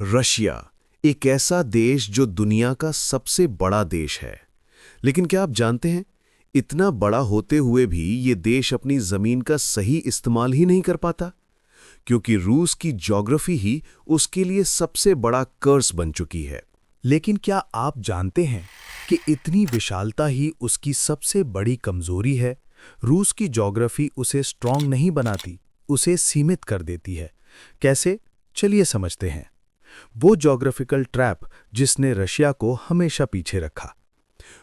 Russia एक ऐसा देश जो दुनिया का सबसे बड़ा देश है। लेकिन क्या आप जानते हैं, इतना बड़ा होते हुए भी ये देश अपनी जमीन का सही इस्तेमाल ही नहीं कर पाता, क्योंकि रूस की ज्योग्राफी ही उसके लिए सबसे बड़ा कर्स बन चुकी है। लेकिन क्या आप जानते हैं कि इतनी विशालता ही उसकी सबसे बड़ी कमजोरी है? रूस की ज्योग्राफी उसे स्ट्रांग नहीं बनाती, उसे सीमित कर देती है। कैसे? चलिए समझते हैं। वो ज्योग्राफिकल ट्रैप जिसने रशिया को हमेशा पीछे रखा।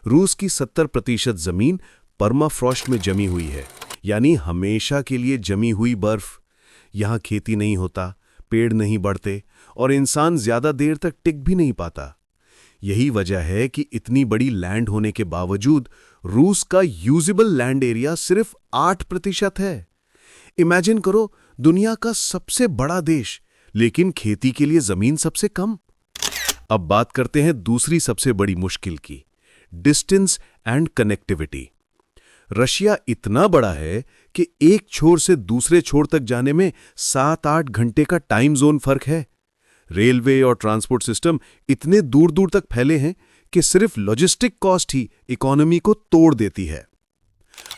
रूस की 70% जमीन परमाफ्रॉस्ट में जमी हुई है, यानी हमेशा के लिए जमी हुई बर्फ। यहाँ खेती नहीं होता, पेड़ नहीं बढ़ते और इंसान ज्यादा देर तक टिक भी नहीं पाता। यही वजह है कि इतनी बड़ी लैंड होने के बावजूद रूस का यूजेबल लैंड एरिया सिर्फ 8% है। इमेजिन करो, दुनिया का सबसे बड़ा देश, लेकिन खेती के लिए जमीन सबसे कम। अब बात करते हैं दूसरी सबसे बड़ी मुश्किल की, डिस्टेंस एंड कनेक्टिविटी। रशिया इतना बड़ा है कि एक छोर से दूसरे छोर तक जाने में 7-8 घंटे का टाइम जोन फर्क है। रेलवे और ट्रांसपोर्ट सिस्टम इतने दूर दूर तक फैले हैं कि सिर्फ लॉजिस्टिक कॉस्ट ही इकोनॉमी को तोड़ देती है।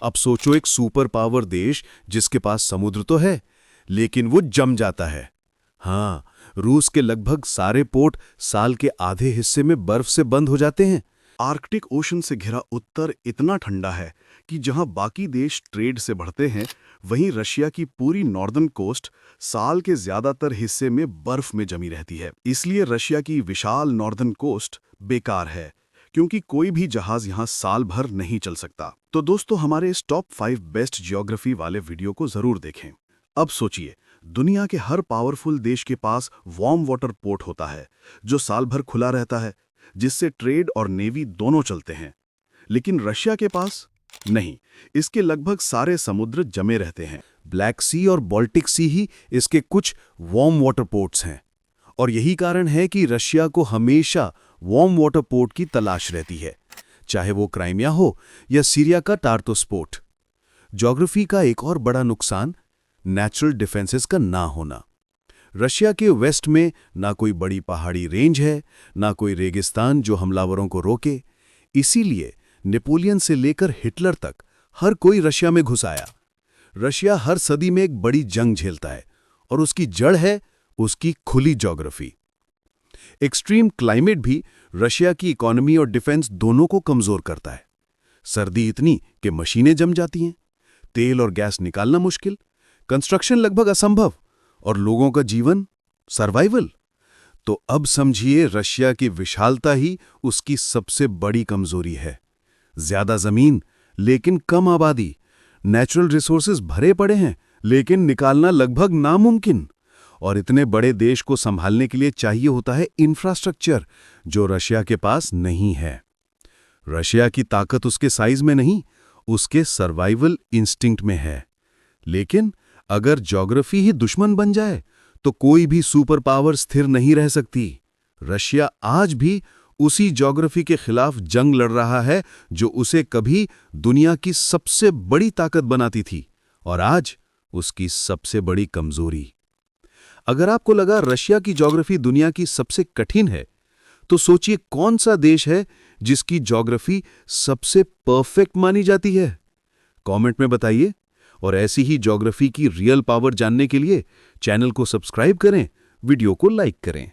अब सोचो, एक सुपर पावर देश जिसके पास समुद्र तो है, लेकिन वो जम जाता है। हाँ, रूस के लगभग सारे पोर्ट साल के आधे हिस्से में बर्फ से बंद हो जाते हैं। आर्कटिक ओशन से घिरा उत्तर इतना ठंडा है कि जहां बाकी देश ट्रेड से बढ़ते हैं, वहीं रशिया की पूरी नॉर्दर्न कोस्ट साल के ज्यादातर हिस्से में बर्फ में जमी रहती है। इसलिए रशिया की विशाल नॉर्दर्न कोस्ट बेकार है, क्योंकि कोई भी जहाज यहां साल भर नहीं चल सकता। तो दोस्तों, हमारे इस टॉप 5 बेस्ट ज्योग्राफी वाले वीडियो को जरूर देखें। अब सोचिए, दुनिया के हर पावरफुल देश के पास वार्म वाटर पोर्ट होता है जो साल भर खुला रहता है, जिससे ट्रेड और नेवी दोनों चलते हैं। लेकिन रशिया के पास नहीं, इसके लगभग सारे समुद्र जमे रहते हैं। ब्लैक सी और बाल्टिक सी ही इसके कुछ वार्म वाटर पोर्ट्स हैं, और यही कारण है कि रशिया को हमेशा वार्म वाटर पोर्ट की तलाश रहती है, चाहे वो क्राइमिया हो या सीरिया का टार्टोस पोर्ट। ज्योग्राफी का एक और बड़ा नुकसान नेचुरल डिफेंसेस का ना होना। रशिया के वेस्ट में ना कोई बड़ी पहाड़ी रेंज है, ना कोई रेगिस्तान जो हमलावरों को रोके। इसीलिए नेपोलियन से लेकर हिटलर तक हर कोई रशिया में घुस आया। रशिया हर सदी में एक बड़ी जंग झेलता है, और उसकी जड़ है उसकी खुली ज्योग्राफी। एक्सट्रीम क्लाइमेट भी रशिया की इकोनॉमी और डिफेंस दोनों को कमजोर करता है। सर्दी इतनी कि मशीनें जम जाती हैं, तेल और गैस निकालना मुश्किल, कंस्ट्रक्शन लगभग असंभव, और लोगों का जीवन सर्वाइवल। तो अब समझिए, रशिया की विशालता ही उसकी सबसे बड़ी कमजोरी है। ज्यादा जमीन लेकिन कम आबादी, नेचुरल रिसोर्सेज भरे पड़े हैं लेकिन निकालना लगभग नामुमकिन। और इतने बड़े देश को संभालने के लिए चाहिए होता है इंफ्रास्ट्रक्चर, जो रशिया के पास नहीं है। रशिया की ताकत उसके साइज में नहीं, उसके सर्वाइवल इंस्टिंक्ट में है। लेकिन अगर ज्योग्राफी ही दुश्मन बन जाए तो कोई भी सुपर पावर स्थिर नहीं रह सकती। रशिया आज भी उसी ज्योग्राफी के खिलाफ जंग लड़ रहा है जो उसे कभी दुनिया की सबसे बड़ी ताकत बनाती थी, और आज उसकी सबसे बड़ी कमजोरी। अगर आपको लगा रशिया की ज्योग्राफी दुनिया की सबसे कठिन है, तो सोचिए कौन सा देश है जिसकी ज्योग्राफी सबसे परफेक्ट मानी जाती है। कमेंट में बताइए, और ऐसी ही ज्योग्राफी की रियल पावर जानने के लिए चैनल को सब्सक्राइब करें, वीडियो को लाइक करें।